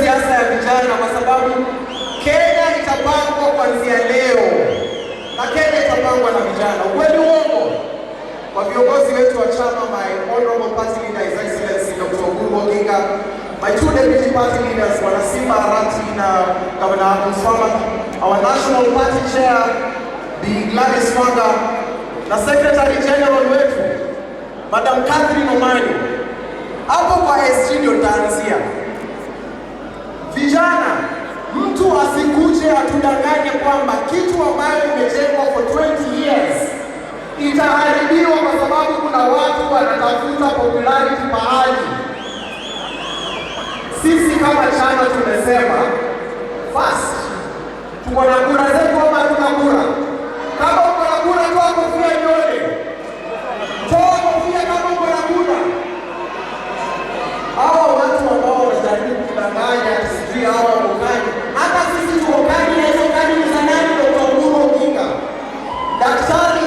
siasa ya vijana, kwa sababu Kenya itapangwa kuanzia leo, na Kenya itapangwa na vijana. Ukweli uongo? Kwa viongozi wetu wa chama, my honorable party leader His Excellency Dr. Oburu Oginga, my two deputy party leaders, Bwana Simba Arati na Governor Amos Wala, our national party chair, Bi Gladys Wanga, na secretary general wetu, Madam Catherine Omani. Hapo kwa SG ndio taanzia. Vijana, mtu asikuje atudanganye kwamba kitu ambayo imejengwa for 20 years itaharibiwa kwa sababu kuna watu wanatafuta popularity mahali. Sisi kama chama tumesema first, tuko na kura zetu ama tuna kura? Kama uko na kura, toa kofia nyole. Toa kofia kama uko na kura. Hawa watu ambao wanajaribu kudanganya sisi hawa wakani, hata sisi tuokani na hizo kani ni za nani? Dr. Oburu Oginga. Daktari,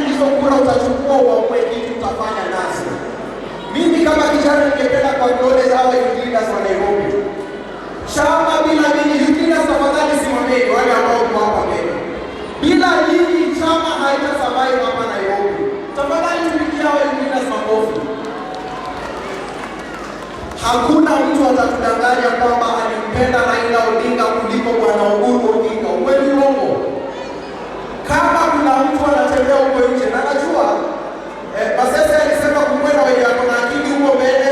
hizo kura utachukua uamue kitu utafanya nazo. Mimi kama kijana ningependa kwa acknowledge hawa youth leaders wa Nairobi. Chama bila nyinyi youth leaders tafadhali simameni, wale ambao kwa hapa mbele. Bila nyinyi chama haitasurvive hapa Nairobi. Tafadhali tupigie hawa youth leaders makofi. Hakuna mtu atakudanganya kwamba alimpenda Raila Odinga kuliko Bwana Oburu Oginga. Ukweli uongo? Kama kuna mtu anatembea huko nje, na najua Basese alisema kumwena wenye wako na akili huko mbele,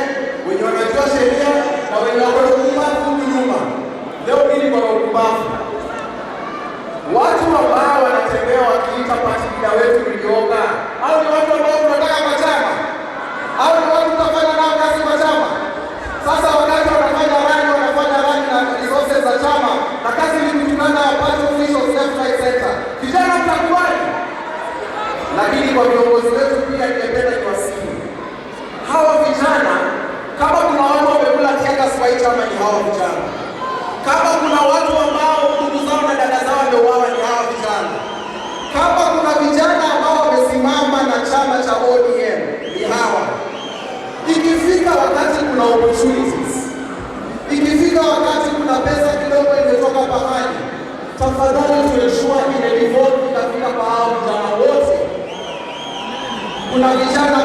wenye wanajua sheria na wenye wako na ukumbavu huku nyuma. Leo mimi kwa ukumbavu. Watu ambao wanatembea wakiita party leader wetu Rioga, au ni watu ambao tunataka kwa chama? Au ni watu tutafanya nao kazi kwa chama? Sasa wakati wanafanya rani na resources za chama, na kazi ni kutukana wapate officials left right center. Vijana mtakubali. Lakini kwa viongozi wetu pia ningependa niwasihi hawa vijana, kama kuna watu wamekula tiaka kwa chama ni hawa vijana. Kama kuna watu ambao ndugu zao na dada zao wameuawa ni hawa vijana. Kama kuna vijana ambao wamesimama na chama cha ODM ni hawa. Ikifika wakati kuna opportunities, ikifika wakati kuna pesa kidogo imetoka pahali, tafadhali tuensure ile devolve ikafika kwa hao vijana wote. Kuna vijana